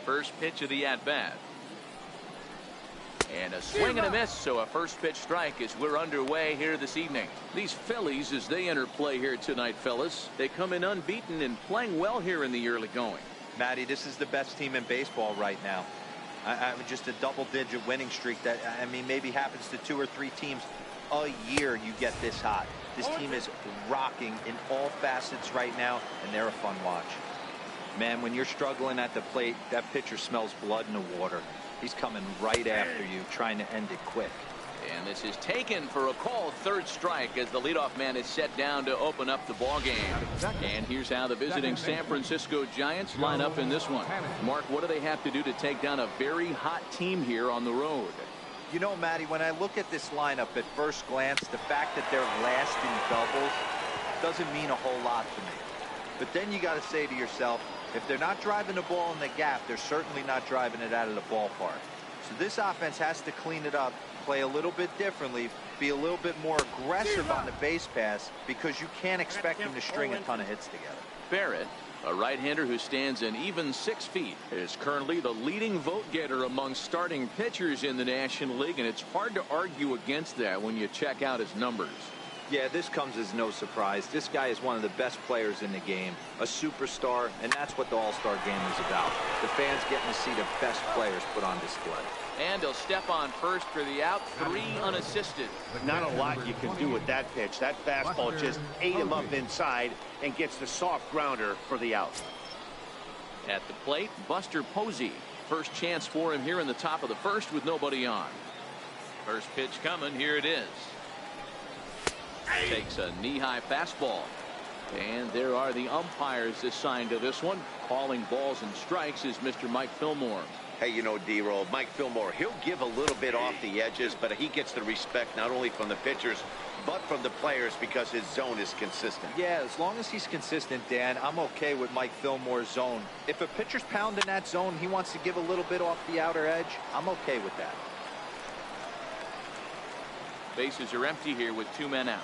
First pitch of the at-bat. And a swing and a miss, so a first pitch strike as we're underway here this evening. These Phillies, as they enter play here tonight, fellas, they come in unbeaten and playing well here in the early going. Matty, this is the best team in baseball right now. Just a double-digit winning streak that, I mean, maybe happens to 2 or 3 teams a year you get this hot. This team is rocking in all facets right now, and they're a fun watch. Man, when you're struggling at the plate, that pitcher smells blood in the water. He's coming right after you, trying to end it quick. And this is taken for a call, third strike, as the leadoff man is set down to open up the ball game. And here's how the visiting San Francisco Giants line up in this one. Mark, what do they have to do to take down a very hot team here on the road? You know, Matty, when I look at this lineup at first glance, the fact that they're last in doubles doesn't mean a whole lot to me. But then you got to say to yourself, if they're not driving the ball in the gap, they're certainly not driving it out of the ballpark. So this offense has to clean it up, play a little bit differently, be a little bit more aggressive on the base pass, because you can't expect them to string a ton of hits together. Barrett, a right-hander who stands an even 6 feet, is currently the leading vote getter among starting pitchers in the National League, and it's hard to argue against that when you check out his numbers. Yeah, this comes as no surprise. This guy is one of the best players in the game, a superstar, and that's what the All-Star game is about. The fans getting to see the best players put on display. And he'll step on first for the out, 3 unassisted. Not a lot you can do with that pitch. That fastball just ate him up inside and gets the soft grounder for the out. At the plate, Buster Posey. First chance for him here in the top of the first with nobody on. First pitch coming. Here it is. Takes a knee-high fastball. And there are the umpires assigned to this one. Calling balls and strikes is Mr. Mike Fillmore. Hey, you know, D-Roll, Mike Fillmore, he'll give a little bit off the edges, but he gets the respect not only from the pitchers, but from the players because his zone is consistent. Yeah, as long as he's consistent, Dan, I'm okay with Mike Fillmore's zone. If a pitcher's pounding that zone, he wants to give a little bit off the outer edge, I'm okay with that. Bases are empty here with 2 men out.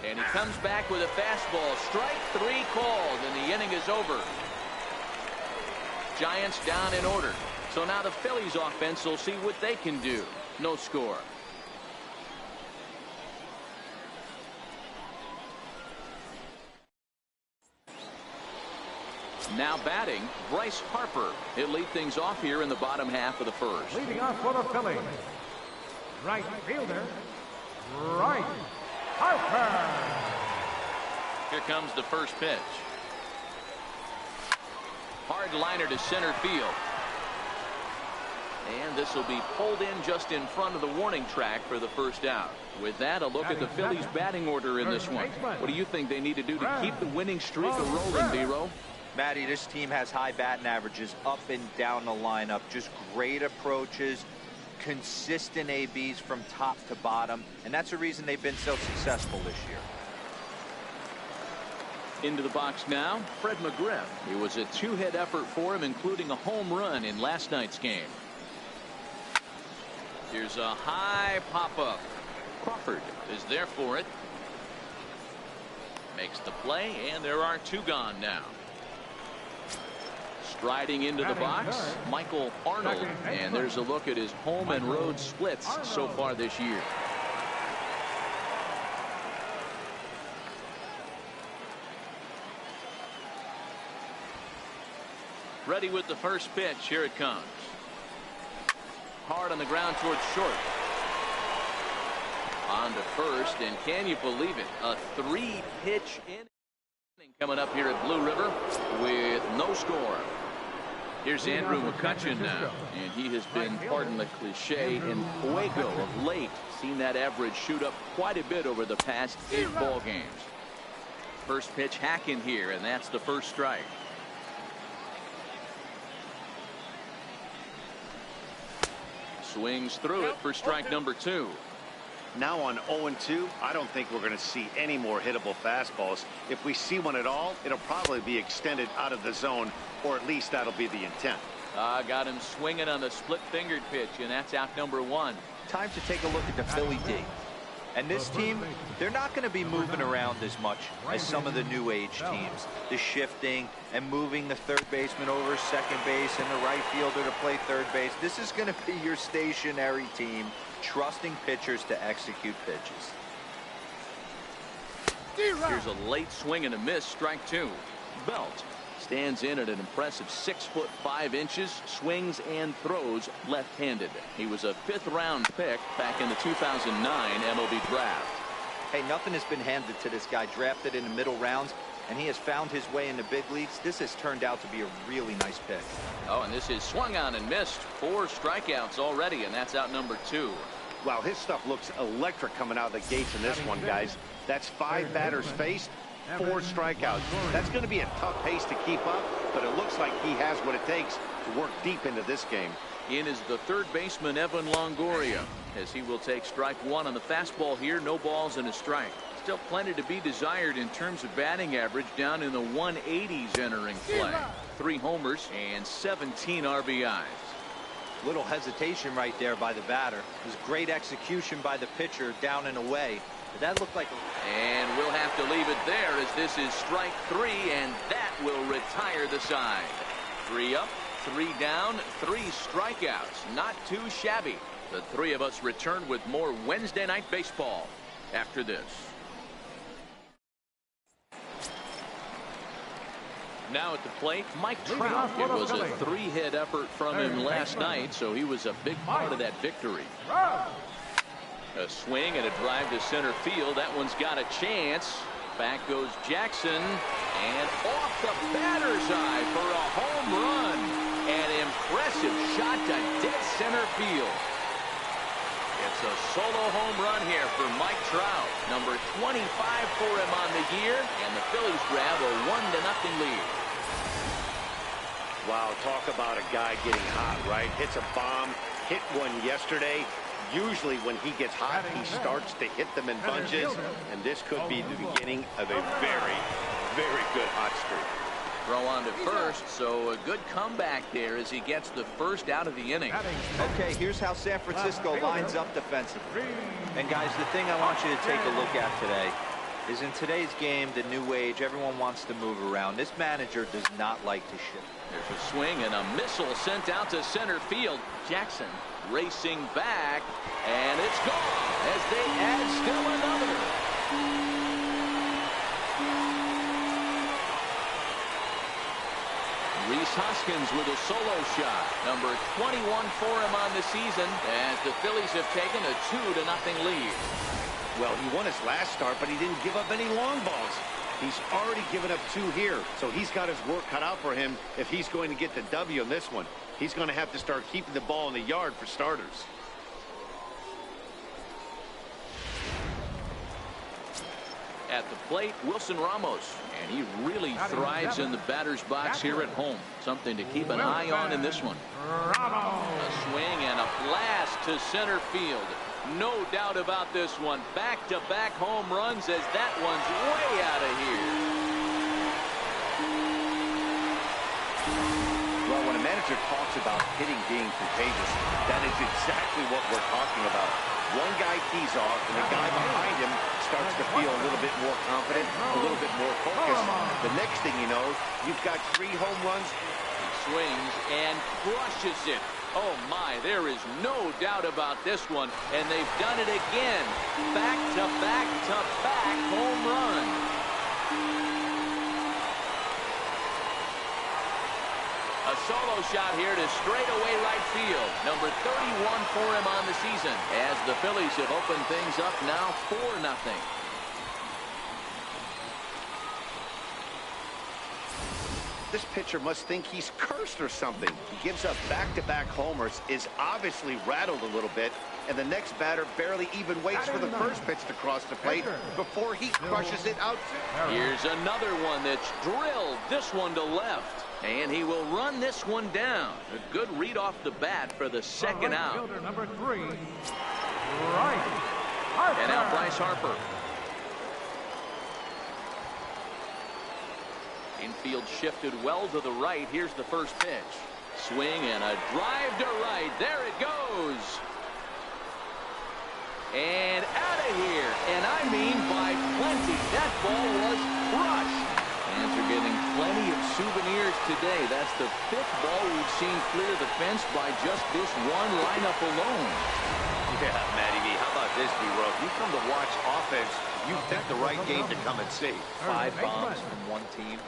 And he comes back with a fastball. Strike 3 called, and the inning is over. Giants down in order. So now the Phillies offense will see what they can do. No score. Now batting, Bryce Harper. He'll lead things off here in the bottom half of the first. Leading off for the Phillies, right fielder, Bryce Harper. Here comes the first pitch. Hard liner to center field. And this will be pulled in just in front of the warning track for the first out. With that, a look at the Phillies batting order in this one. What do you think they need to do to keep the winning streak rolling, Vero? Matty, this team has high batting averages up and down the lineup. Just great approaches, consistent ABs from top to bottom, and that's the reason they've been so successful this year. Into the box now, Fred McGriff. It was a 2-hit effort for him, including a home run in last night's game. Here's a high pop-up. Crawford is there for it. Makes the play, and there are 2 gone now. Striding into the box, Michael Arnold, and there's a look at his home and road splits so far this year. Ready with the first pitch. Here it comes. Hard on the ground towards short. On to first, and can you believe it? A 3-pitch inning coming up here at Blue River with no score. Here's Andrew McCutchen now, and he has been, pardon the cliche, in fuego of late. Seen that average shoot up quite a bit over the past 8 ball games. First pitch hacking here, and that's the first strike. Swings through it for strike number 2. Now on 0-2, I don't think we're going to see any more hittable fastballs. If we see one at all, it'll probably be extended out of the zone, or at least that'll be the intent. Got him swinging on the split-fingered pitch, and that's out number 1. Time to take a look at the Philly D. And this team, they're not going to be moving around as much as some of the new age teams. The shifting and moving the third baseman over second base and the right fielder to play third base. This is going to be your stationary team, trusting pitchers to execute pitches. Here's a late swing and a miss, strike two. Belt stands in at an impressive 6'5", swings and throws left-handed. He was a 5th-round pick back in the 2009 MLB draft. Hey, nothing has been handed to this guy. Drafted in the middle rounds, and he has found his way in the big leagues. This has turned out to be a really nice pick. Oh, and this is swung on and missed. 4 strikeouts already, and that's out number 2. Wow, his stuff looks electric coming out of the gates in this one, guys. That's 5 batters faced, 4 strikeouts. That's going to be a tough pace to keep up, but it looks like he has what it takes to work deep into this game. In is the third baseman, Evan Longoria, as he will take strike 1 on the fastball here. No balls and a strike. Still plenty to be desired in terms of batting average, down in the 180s entering play. 3 homers and 17 RBIs. Little hesitation right there by the batter. It was great execution by the pitcher down and away. But that looked like And we'll have to leave it there, as this is strike 3, and that will retire the side. 3 up, 3 down, 3 strikeouts. Not too shabby. The 3 of us return with more Wednesday Night Baseball after this. Now at the plate, Mike Trout. It was a 3-hit effort from him last night, so he was a big part of that victory. A swing and a drive to center field. That one's got a chance. Back goes Jackson, and off the batter's eye for a home run. An impressive shot to dead center field. It's a solo home run here for Mike Trout. Number 25 for him on the year, and the Phillies grab a 1-0 lead. Wow, talk about a guy getting hot, right? Hits a bomb, hit one yesterday. Usually when he gets hot, he starts to hit them in bunches, and this could be the beginning of a very, very good hot streak. Throw on to first, so a good comeback there as he gets the first out of the inning. Okay, here's how San Francisco lines up defensively. And guys, the thing I want you to take a look at today is, in today's game, the new age, everyone wants to move around. This manager does not like to shift. There's a swing and a missile sent out to center field. Jackson racing back, and it's gone as they add still another. Rhys Hoskins with a solo shot. Number 21 for him on the season, as the Phillies have taken a 2-0 lead. Well, he won his last start, but he didn't give up any long balls. He's already given up 2 here, so he's got his work cut out for him if he's going to get the W in this one. He's going to have to start keeping the ball in the yard for starters. At the plate, Wilson Ramos, and he really thrives in the batter's box here at home. Something to keep an eye on in this one. A swing and a blast to center field. No doubt about this one. Back-to-back home runs, as that one's way out of here. Well, when a manager talks about hitting being contagious, that is exactly what we're talking about. One guy tees off, and the guy behind him starts to feel a little bit more confident, a little bit more focused. The next thing you know, you've got 3 home runs. He swings and crushes it. Oh my, there is no doubt about this one, and they've done it again. Back-to-back-to-back home run. A solo shot here to straightaway right field. Number 31 for him on the season, as the Phillies have opened things up now 4-0. This pitcher must think he's cursed or something. He gives up back-to-back homers, is obviously rattled a little bit, and the next batter barely even waits for the first pitch to cross the plate before he crushes it out. Here's another one that's drilled, this one to left. And he will run this one down. A good read off the bat for the second out. Fielder number 3, And now Bryce Harper. Infield shifted well to the right. Here's the first pitch. Swing and a drive to right. There it goes. And out of here. And I mean by plenty. That ball was crushed. Fans are getting plenty of souvenirs today. That's the 5th ball we've seen clear the fence by just this one lineup alone. Yeah, Matty V, how about this, D-Row? If you come to watch offense, you pick the right game to come and see. 5 bombs from one team.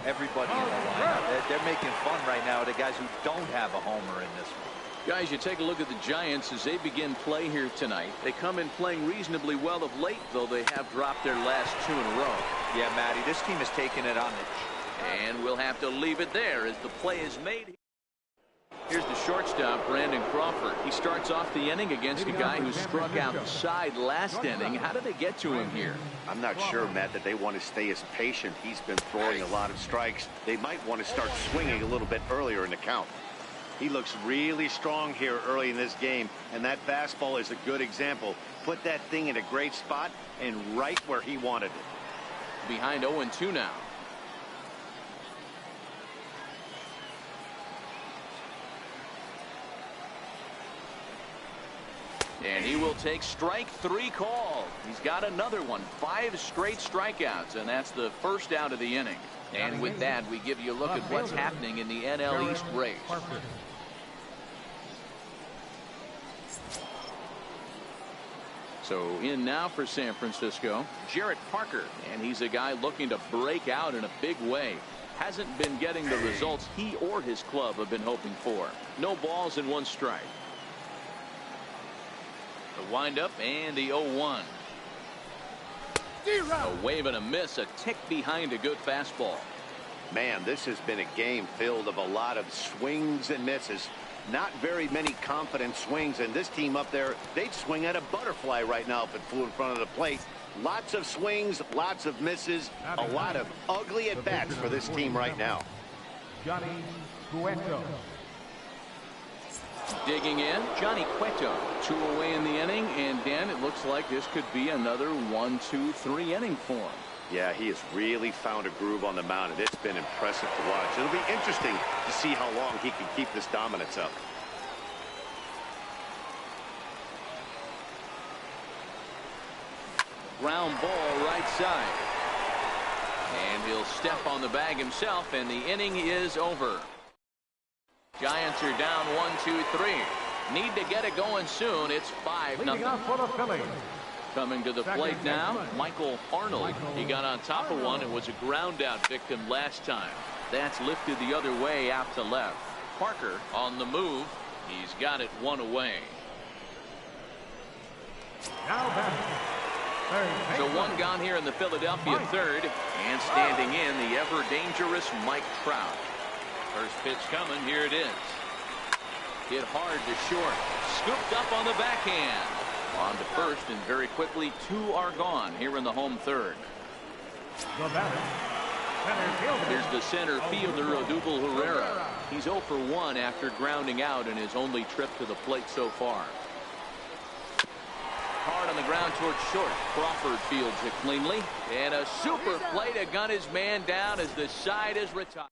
Everybody in the lineup. They're making fun right now of the guys who don't have a homer in this one. Guys, you take a look at the Giants as they begin play here tonight. They come in playing reasonably well of late, though they have dropped their last 2 in a row. Yeah, Matty, this team is taking it on the And we'll have to leave it there as the play is made. Here's the shortstop, Brandon Crawford. He starts off the inning against a guy who struck outside last inning. How did they get to him here? I'm not sure, Matt, that they want to stay as patient. He's been throwing a lot of strikes. They might want to start swinging a little bit earlier in the count. He looks really strong here early in this game, and that fastball is a good example. Put that thing in a great spot and right where he wanted it. Behind 0-2 now. And he will take strike 3 call. He's got another one. 5 straight strikeouts, and that's the first out of the inning. And with that, we give you a look at what's happening in the NL East race. So in now for San Francisco, Jarrett Parker. And he's a guy looking to break out in a big way. Hasn't been getting the results he or his club have been hoping for. No balls and 1 strike. The windup and the 0-1. A wave and a miss, a tick behind a good fastball. Man, this has been a game filled of a lot of swings and misses. Not very many confident swings, and this team up there, they'd swing at a butterfly right now if it flew in front of the plate. Lots of swings, lots of misses, a lot of ugly at-bats for this team right now. Johnny Cueto. Digging in, Johnny Cueto. 2 away in the inning, and Dan, it looks like this could be another 1-2-3 inning for him. Yeah, he has really found a groove on the mound, and it's been impressive to watch. It'll be interesting to see how long he can keep this dominance up. Ground ball right side. And he'll step on the bag himself, and the inning is over. Giants are down 1-2-3. Need to get it going soon. It's 5-0. Leading off for the Phillies. Coming to the plate now, Michael Arnold. He got on top of one and was a ground out victim last time. That's lifted the other way out to left. Parker on the move. He's got it 1 away. Now batting. So 1 gone here in the Philadelphia 3rd. And standing in, the ever dangerous Mike Trout. First pitch coming. Here it is. Hit hard to short. Scooped up on the backhand. On to first, and very quickly 2 are gone here in the home 3rd. The batter, center fielder. Here's the center fielder, Odubel Herrera. He's 0 for 1 after grounding out in his only trip to the plate so far. Hard on the ground towards short. Crawford fields it cleanly. And a super play to gun his man down as the side is retired.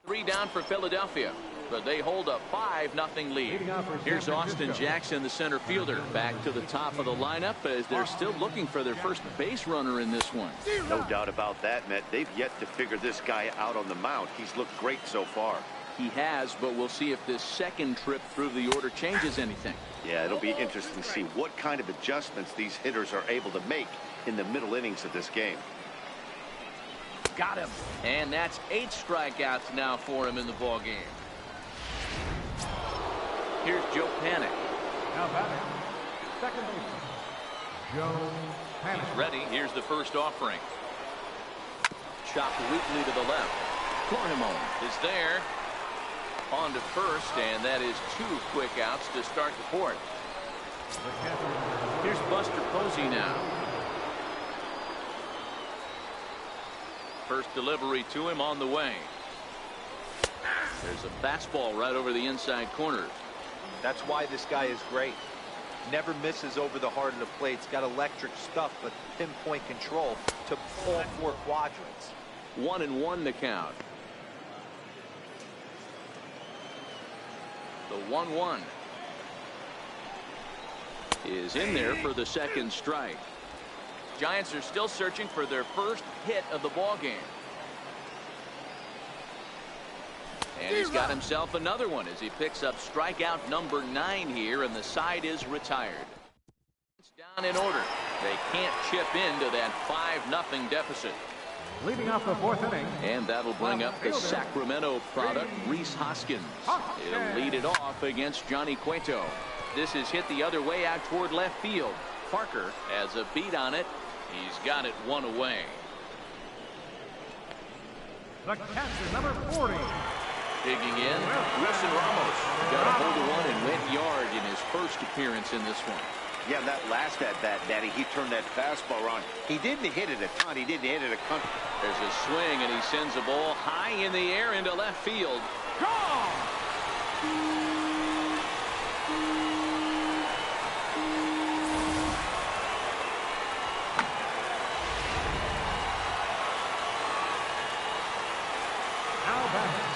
3 down for Philadelphia, but they hold a 5-0 lead. Here's Austin Jackson, the center fielder, back to the top of the lineup as they're still looking for their first base runner in this one. No doubt about that, Matt. They've yet to figure this guy out on the mound. He's looked great so far. He has, but we'll see if this second trip through the order changes anything. Yeah, it'll be interesting to see what kind of adjustments these hitters are able to make in the middle innings of this game. Got him. And that's 8 strikeouts now for him in the ball game. Here's Joe Panic. Now batting, second baseman, Joe Panic. He's ready. Here's the first offering. Chopped weakly to the left. Florimon is there. On to first, and that is 2 quick outs to start the 4th. Here's Buster Posey now. First delivery to him on the way. There's a fastball right over the inside corner. That's why this guy is great. Never misses over the heart of the plate. He's got electric stuff, but pinpoint control to all 4 quadrants. 1-1 to count. The 1-1. is in there for the second strike. Giants are still searching for their first hit of the ball game. And he's got himself another one as he picks up strikeout number 9 here, and the side is retired. It's down in order. They can't chip into that 5-0 deficit. Leading off the 4th inning. And that'll bring up the Sacramento product, Rhys Hoskins. He'll lead it off against Johnny Cueto. This is hit the other way out toward left field. Parker has a beat on it. He's got it 1 away. The catcher, number 40. Digging in, Wilson Ramos got a hold of one and went yard in his first appearance in this one. Yeah, that last at-bat, Daddy, he turned that fastball around. He didn't hit it a ton. He didn't hit it a ton. There's a swing, and he sends a ball high in the air into left field. Gone!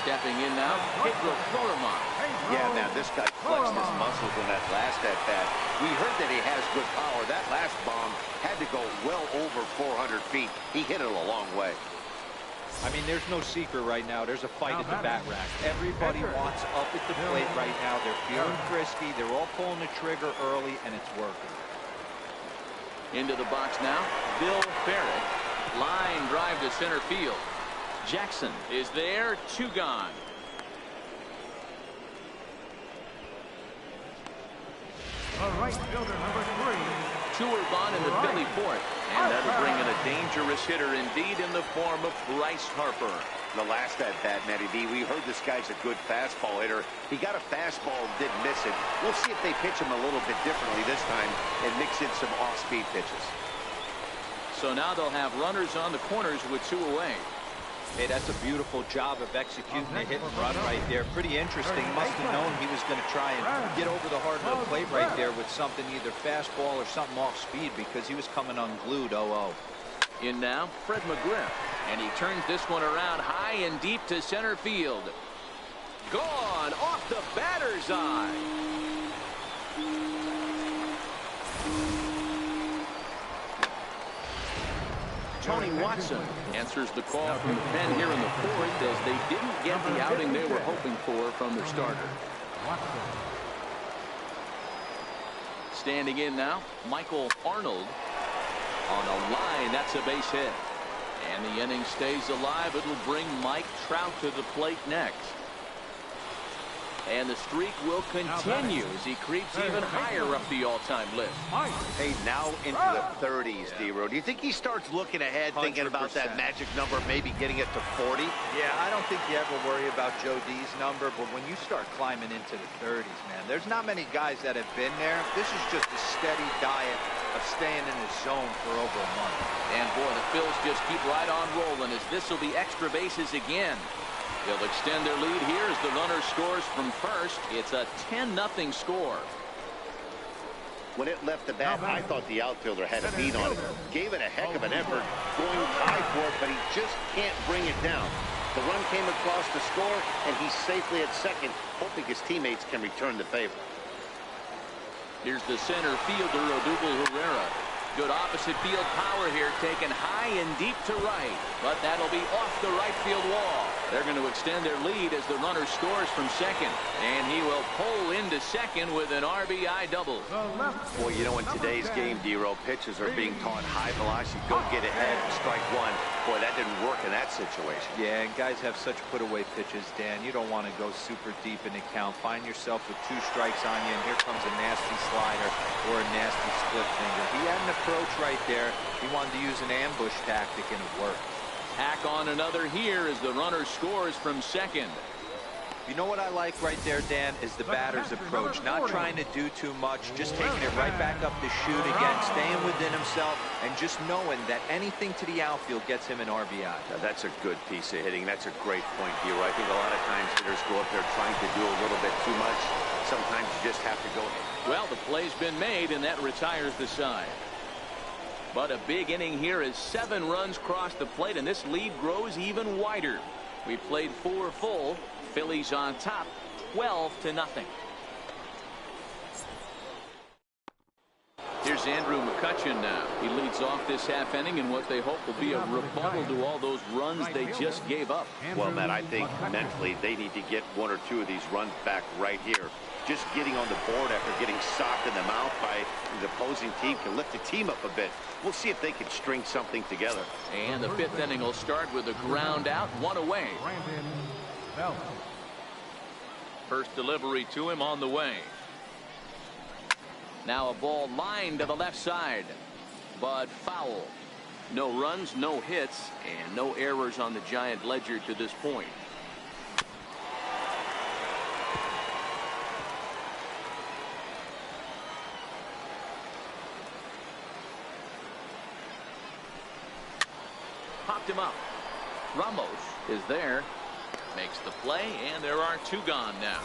Stepping in now, Pedro Floremont. Yeah, now this guy flexed his muscles in that last at-bat. We heard that he has good power. That last bomb had to go well over 400 feet. He hit it a long way. I mean, there's no secret right now. There's a fight at the bat rack. Everybody wants up at the plate right now. They're feeling frisky. They're all pulling the trigger early, and it's working. Into the box now, Bill Barrett. Line drive to center field. Jackson is there, 2 gone. The right fielder, number 3. 2 are gone in the Philly 4th. And that'll bring in a dangerous hitter indeed in the form of Bryce Harper. The last at-bat, Matty B, we heard this guy's a good fastball hitter. He got a fastball and didn't miss it. We'll see if they pitch him a little bit differently this time and mix in some off-speed pitches. So now they'll have runners on the corners with 2 away. Hey, that's a beautiful job of executing a hit and run right there. Pretty interesting. Must have known he was going to try and get over the heart of the plate right there with something, either fastball or something off speed, because he was coming unglued 0-0. In now, Fred McGriff. And he turns this one around high and deep to center field. Gone off the batter's eye. Tony Watson answers the call from the pen here in the 4th as they didn't get the outing they were hoping for from their starter. Standing in now, Michael Arnold on a line. That's a base hit. And the inning stays alive. It'll bring Mike Trout to the plate next. And the streak will continue as he creeps even higher up the all-time list. Hey, now into the 30s, D-Row. Do you think he starts looking ahead, thinking about that magic number, maybe getting it to 40? Yeah, I don't think you ever worry about Joe D's number, but when you start climbing into the 30s, man, there's not many guys that have been there. This is just a steady diet of staying in the zone for over a month. And, boy, the Phils just keep right on rolling as this will be extra bases again. They'll extend their lead here as the runner scores from first. It's a 10-0 score. When it left the bat, I thought the outfielder had a beat on it. Gave it a heck of an effort, going high for it, but he just can't bring it down. The run came across to score, and he's safely at second, hoping his teammates can return the favor. Here's the center fielder, Odubel Herrera. Good opposite field power here, taken high and deep to right. But that'll be off the right field wall. They're going to extend their lead as the runner scores from second. And he will pull into second with an RBI double. Boy, you know, in today's game, D-Row, pitchers are being taught high velocity. Go get ahead, strike one. Boy, that didn't work in that situation. Yeah, and guys have such put-away pitches, Dan. You don't want to go super deep in the count. Find yourself with 2 strikes on you, and here comes a nasty slider or a nasty split finger. He had an approach right there. He wanted to use an ambush tactic, and it worked. Tack on another here as the runner scores from second. You know what I like right there, Dan, is the batter's approach. Not trying to do too much, just taking it right back up to shoot again, staying within himself, and just knowing that anything to the outfield gets him an RBI. Now, that's a good piece of hitting. That's a great point, D-Row. I think a lot of times hitters go up there trying to do a little bit too much. Sometimes you just have to go. Well, the play's been made, and that retires the side. But a big inning here as 7 runs cross the plate, and this lead grows even wider. We played 4 full. Phillies on top, 12-0. Here's Andrew McCutchen now. He leads off this half inning in what they hope will be a rebuttal to all those runs they just gave up. Well, Matt, I think mentally they need to get one or two of these runs back right here. Just getting on the board after getting socked in the mouth by the opposing team can lift the team up a bit. We'll see if they can string something together. And the fifth inning will start with a ground out, one away. First delivery to him on the way. Now a ball lined to the left side, but foul. No runs, no hits, and no errors on the Giant ledger to this point. Popped him up. Ramos is there, makes the play, and there are two gone now.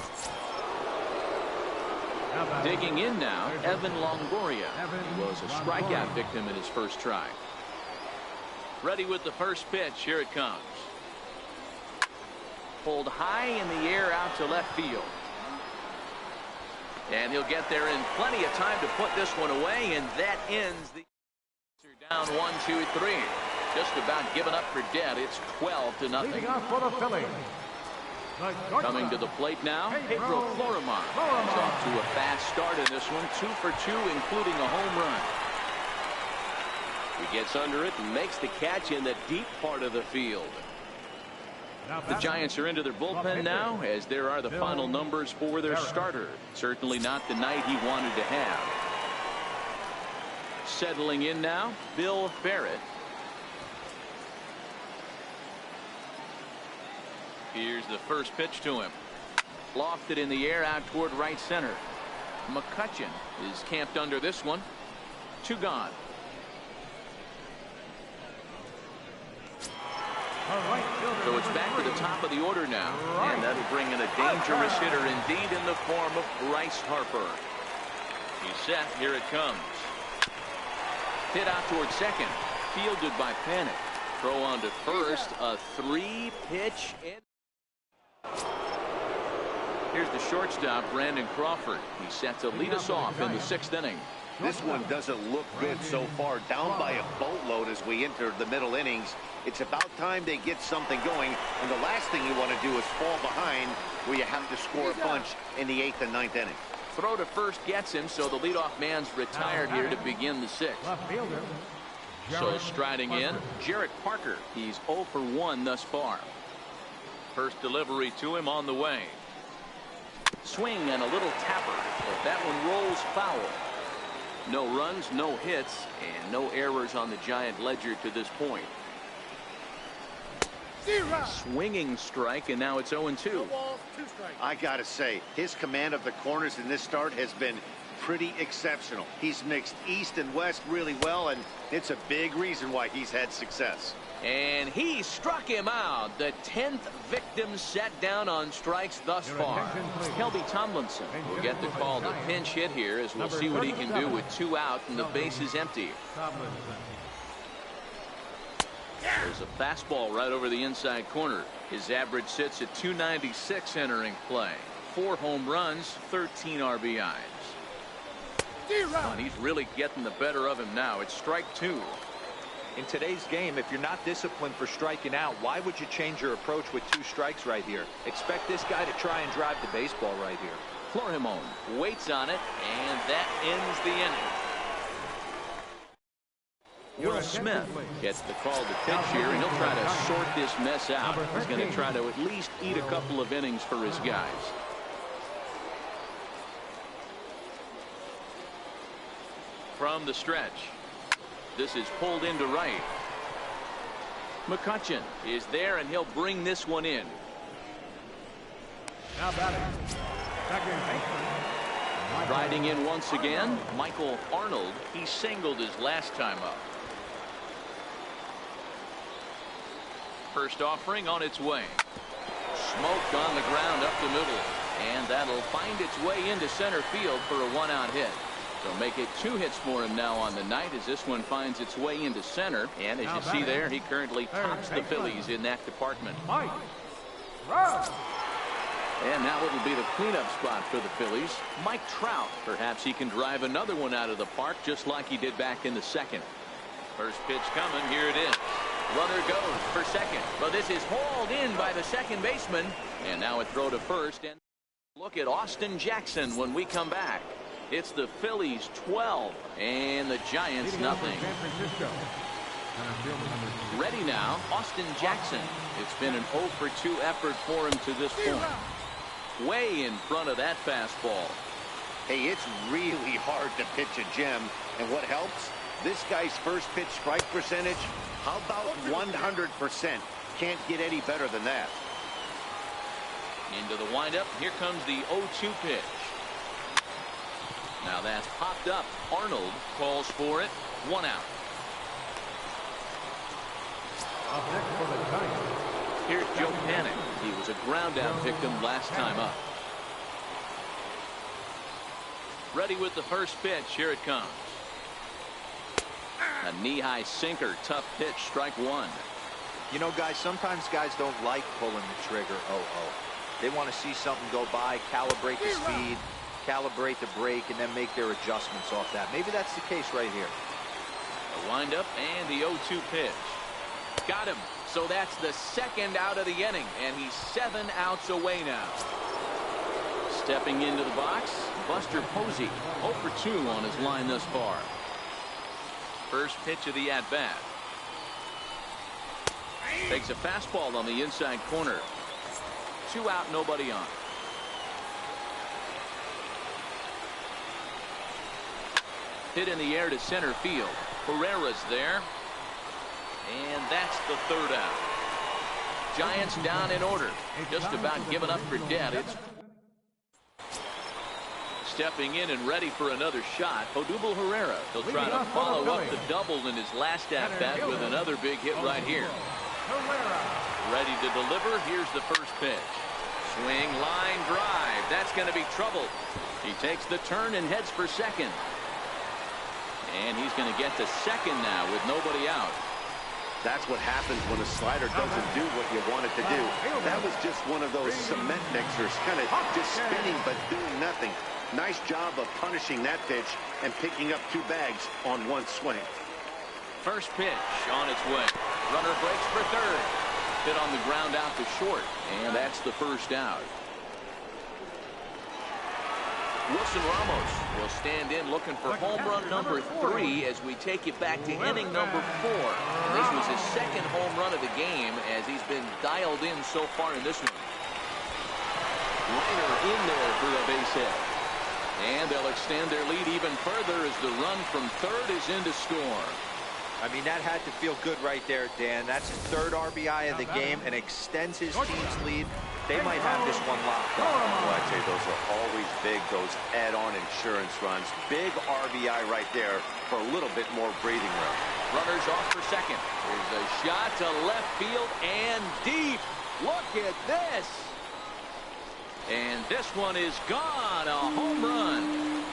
Digging in now, Evan Longoria. He was a strikeout victim in his first try. Ready with the first pitch. Here it comes. Pulled high in the air out to left field. And he'll get there in plenty of time to put this one away, and that ends the down 1-2-3. Just about given up for dead. It's 12-0. Leading off for the Phillies. Coming to the plate now, Pedro Florimar. He's off to a fast start in this one, 2 for 2, including a home run. He gets under it and makes the catch in the deep part of the field. The Giants are into their bullpen now, as there are the final numbers for their starter. Certainly not the night he wanted to have. Settling in now, Bill Barrett. Here's the first pitch to him. Lofted in the air out toward right center. McCutchen is camped under this one. Two gone. So it's back to the top of the order now. And that'll bring in a dangerous hitter indeed in the form of Bryce Harper. He's set. Here it comes. Hit out toward second. Fielded by Panic. Throw on to first. A 3-pitch. Here's the shortstop, Brandon Crawford. He's set to lead us off in the 6th inning. This one doesn't look good so far. Down by a boatload as we enter the middle innings. It's about time they get something going. And the last thing you want to do is fall behind where you have to score a bunch in the 8th and 9th inning. Throw to first gets him, so the leadoff man's retired here to begin the 6th. So striding in, Jarrett Parker. He's 0 for 1 thus far. First delivery to him on the way. Swing and a little tapper, but that one rolls foul. No runs, no hits, and no errors on the Giant ledger to this point. Swinging strike, and now it's 0-2. I gotta say, his command of the corners in this start has been pretty exceptional. He's mixed east and west really well, and it's a big reason why he's had success. And he struck him out. The 10th victim set down on strikes thus far. Kelby Tomlinson will get the call to pinch hit here, as we'll see what he can do with 2 out and the bases empty. There's a fastball right over the inside corner. His average sits at 296 entering play. 4 home runs, 13 RBIs. And he's really getting the better of him now. It's strike 2. In today's game, if you're not disciplined for striking out, why would you change your approach with 2 strikes right here? Expect this guy to try and drive the baseball right here. Florimon waits on it, and that ends the inning. Will Smith gets the call to pitch here, and he'll try to sort this mess out. He's going to try to at least eat a couple of innings for his guys. From the stretch. This is pulled into right. McCutchen is there, and he'll bring this one in. Now batting. Riding in once again, Michael Arnold. He singled his last time up. First offering on its way. Smoked on the ground up the middle. And that'll find its way into center field for a 1-out hit. So make it 2 hits for him now on the night, as this one finds its way into center. And as you see there, he currently tops the Phillies in that department. And now it'll be the cleanup spot for the Phillies. Mike Trout. Perhaps he can drive another one out of the park just like he did back in the second. First pitch coming. Here it is. Runner goes for second. But this is hauled in by the second baseman. And now a throw to first. And look at Austin Jackson when we come back. It's the Phillies 12 and the Giants nothing. Ready now, Austin Jackson. It's been an 0 for 2 effort for him to this point. Way in front of that fastball. Hey, it's really hard to pitch a gem. And what helps? This guy's first pitch strike percentage, how about 100%? Can't get any better than that. Into the windup. Here comes the 0-2 pitch. Now that's popped up. Arnold calls for it. 1 out. Here's Joe Panic. He was a ground out victim last time up. Ready with the first pitch. Here it comes. A knee-high sinker. Tough pitch. Strike 1. You know, guys, sometimes guys don't like pulling the trigger 0-0. They want to see something go by, calibrate the speed, calibrate the brake, and then make their adjustments off that. Maybe that's the case right here. A windup and the 0-2 pitch. Got him. So that's the second out of the inning, and he's 7 outs away now. Stepping into the box, Buster Posey. 0 for 2 on his line thus far. First pitch of the at-bat. Takes a fastball on the inside corner. 2 out, nobody on. Hit in the air to center field. Herrera's there. And that's the 3rd out. Giants down in order. Just about given up for dead. It's stepping in and ready for another shot. Odubel Herrera. He'll try to follow up the double in his last at-bat with another big hit right here. Ready to deliver. Here's the first pitch. Swing, line drive. That's going to be trouble. He takes the turn and heads for second. And he's going to get to second now with nobody out. That's what happens when a slider doesn't do what you want it to do. That was just one of those cement mixers, kind of just spinning but doing nothing. Nice job of punishing that pitch and picking up 2 bags on 1 swing. First pitch on its way. Runner breaks for third. Hit on the ground out to short. And that's the first out. Wilson Ramos will stand in looking for home run number 3 as we take it back to inning number 4. And this was his second home run of the game as he's been dialed in so far in this one. Liner in there for a base hit. And they'll extend their lead even further as the run from third is in to score. I mean, that had to feel good right there, Dan. That's his 3rd RBI of the game and extends his team's lead. They might have this one locked up. Well, I tell you, those are always big, those add-on insurance runs. Big RBI right there for a little bit more breathing room. Runners off for second. Here's a shot to left field and deep. Look at this. And this one is gone. A home run.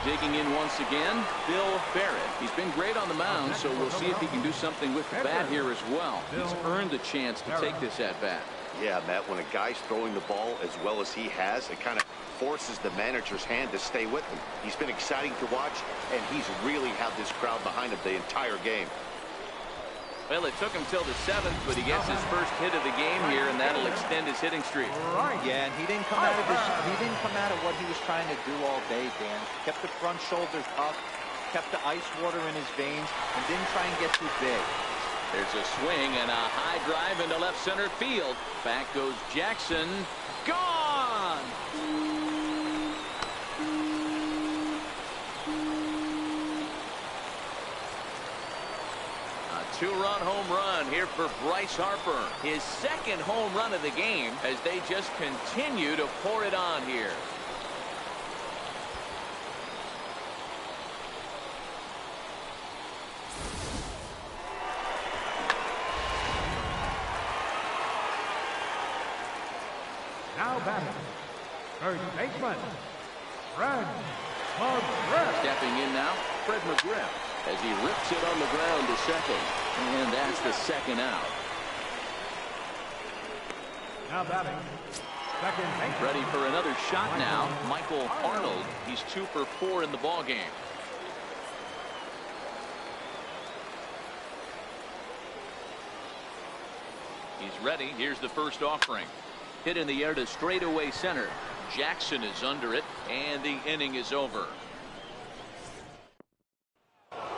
Digging in once again, Bill Barrett. He's been great on the mound, so we'll see if he can do something with the bat here as well. He's earned the chance to take this at-bat. Yeah, Matt, when a guy's throwing the ball as well as he has, it kind of forces the manager's hand to stay with him. He's been exciting to watch, and he's really had this crowd behind him the entire game. Well, it took him till the 7th, but he gets his first hit of the game here, and that'll extend his hitting streak. Yeah, and he didn't come out of this. He didn't come out of what he was trying to do all day, Dan. Kept the front shoulders up, kept the ice water in his veins, and didn't try and get too big. There's a swing and a high drive into left center field. Back goes Jackson. Gone! A 2-run home run here for Bryce Harper. His second home run of the game as they just continue to pour it on here. Now batting, third baseman, Fred McGriff. Stepping in now, Fred McGriff. as he rips it on the ground to second. And that's the second out. Now batting. Second baseman. Ready for another shot now. Michael Arnold. He's 2 for 4 in the ballgame. He's ready. Here's the first offering. Hit in the air to straightaway center. Jackson is under it, and the inning is over.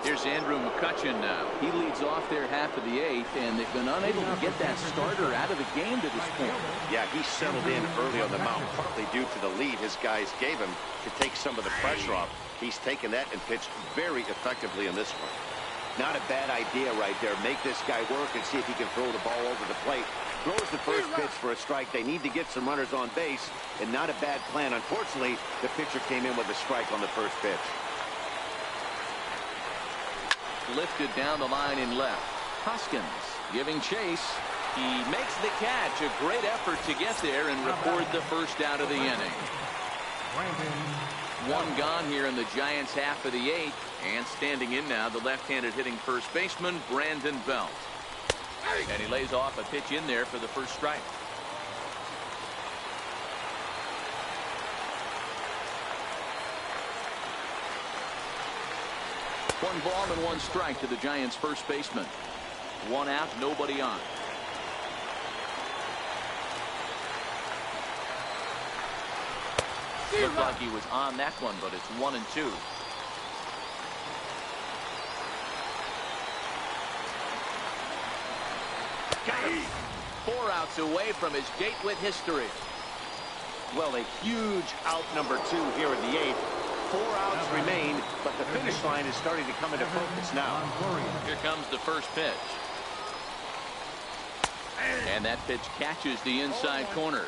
Here's Andrew McCutchen now. He leads off their half of the 8th, and they've been unable to get that starter out of the game to this point. Yeah, he settled in early on the mound, partly due to the lead his guys gave him to take some of the pressure off. He's taken that and pitched very effectively in this one. Not a bad idea right there. Make this guy work and see if he can throw the ball over the plate. Throws the first pitch for a strike. They need to get some runners on base, and not a bad plan. Unfortunately, the pitcher came in with a strike on the first pitch. Lifted down the line in left. Hoskins giving chase. He makes the catch. A great effort to get there and record the first out of the inning. One gone here in the Giants' half of the 8th. And standing in now, the left-handed hitting first baseman, Brandon Belt. And he lays off a pitch in there for the first strike. One ball and one strike to the Giants' first baseman. One out, nobody on. Looked like he was on that one, but it's 1-2. Got him. 4 outs away from his gate with history. Well, a huge out number 2 here in the 8th. 4 outs remain, but the finish line is starting to come into focus now. Here comes the first pitch. And that pitch catches the inside corner.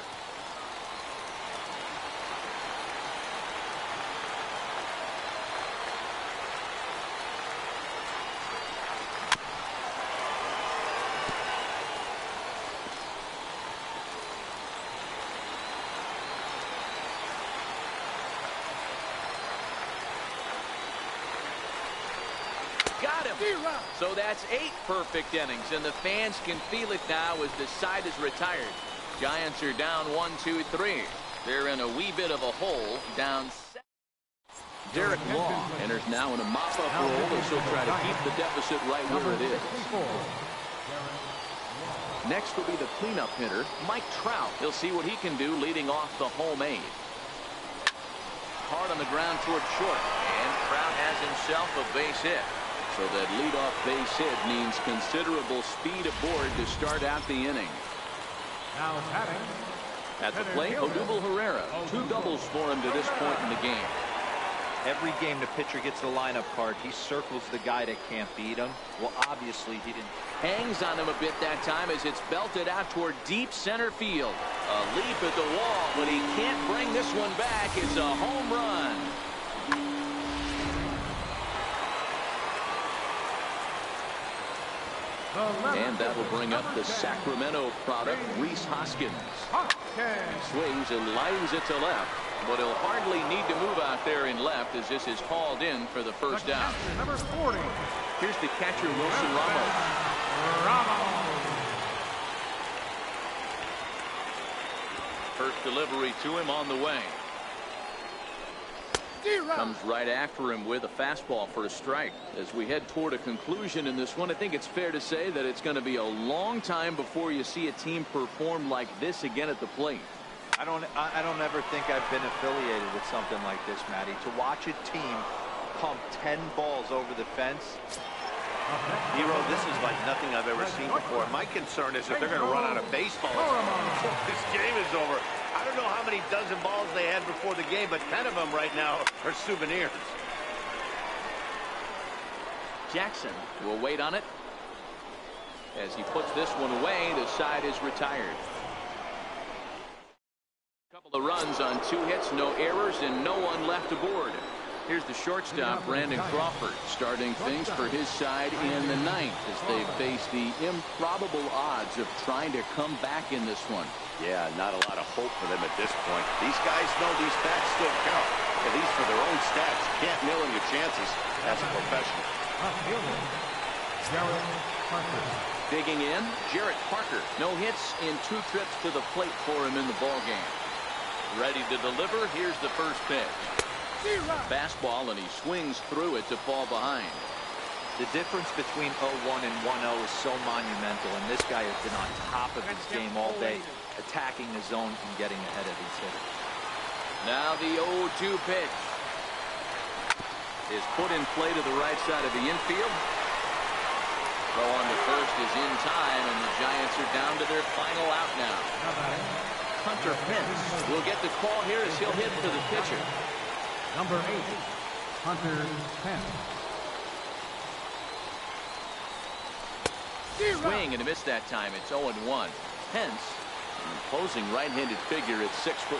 Got him. So that's 8 perfect innings, and the fans can feel it now as the side is retired. Giants are down 1-2-3. They're in a wee bit of a hole, down 7. Derek Law enters now in a mop-up role as he'll try to keep the deficit right where it is. Next will be the cleanup hitter, Mike Trout. He'll see what he can do leading off the home 8. Hard on the ground toward short, and Trout has himself a base hit. So that leadoff base hit means considerable speed aboard to start out the inning. Now batting. At the plate, Odubel Herrera. 2 doubles for him to this point in the game. Every game the pitcher gets the lineup card, he circles the guy that can't beat him. Well, obviously he didn't. Hangs on him a bit that time as it's belted out toward deep center field. A leap at the wall, but he can't bring this one back. It's a home run. And that will bring up the Sacramento product, Rhys Hoskins. He swings and lines it to left, but he'll hardly need to move out there in left as this is hauled in for the first down. Number 40. Here's the catcher, Wilson Ramos. First delivery to him on the way. Comes right after him with a fastball for a strike. As we head toward a conclusion in this one, I think it's fair to say that it's going to be a long time before you see a team perform like this again at the plate. I don't ever think I've been affiliated with something like this, Matty. To watch a team pump 10 balls over the fence. Hero, this is like nothing I've ever seen before. My concern is if they're going to run out of baseballs before this game is over. I don't know how many dozen balls they had before the game, but 10 of them right now are souvenirs. Jackson will wait on it. As he puts this one away, the side is retired. A couple of runs on 2 hits, no errors, and no one left aboard. Here's the shortstop, Brandon Crawford, starting things for his side in the 9th as they face the improbable odds of trying to come back in this one. Yeah, not a lot of hope for them at this point. These guys know these stats still count. At least for their own stats. You can't mill in your chances as a professional. Left fielder, Jarrett Parker. Digging in, Jarrett Parker. No hits in 2 trips to the plate for him in the ballgame. Ready to deliver. Here's the first pitch. Fastball, and he swings through it to fall behind. The difference between 0-1 and 1-0 is so monumental, and this guy has been on top of his game all day, attacking the zone and getting ahead of these hitters. Now the 0-2 pitch is put in play to the right side of the infield. Throw on to first is in time, and the Giants are down to their final out now. Hunter Pence will get the call here as he'll hit to the pitcher. Number 8, Hunter Pence. Swing and a miss that time. It's 0-1. Pence, an imposing right-handed figure at 6'4"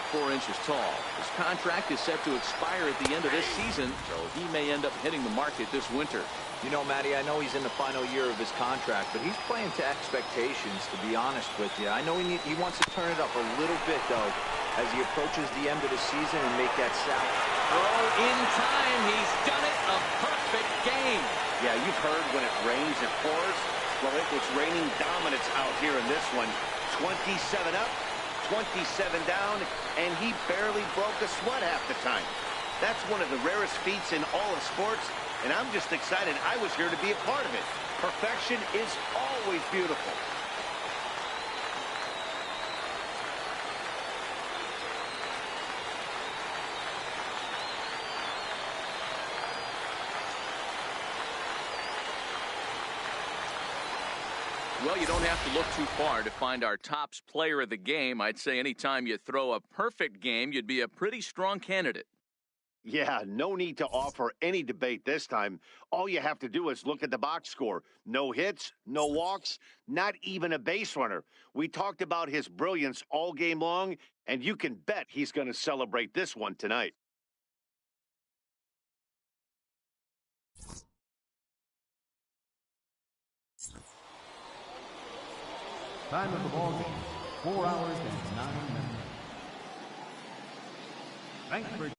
tall. His contract is set to expire at the end of this season, so he may end up hitting the market this winter. You know, Matty, I know he's in the final year of his contract, but he's playing to expectations, to be honest with you. I know he wants to turn it up a little bit, though, as he approaches the end of the season and make that salary. Throw in time. He's done it. A perfect game. Yeah, you've heard when it rains, it pours. Well, it was raining dominance out here in this one. 27 up, 27 down, and he barely broke a sweat half the time. That's one of the rarest feats in all of sports, and I'm just excited I was here to be a part of it. Perfection is always beautiful. Well, you don't have to look too far to find our tops player of the game. I'd say anytime you throw a perfect game, you'd be a pretty strong candidate. Yeah, no need to offer any debate this time. All you have to do is look at the box score. No hits, no walks, not even a base runner. We talked about his brilliance all game long, and you can bet he's going to celebrate this one tonight. Time of the ball game, 4 hours and 9 minutes. Thanks for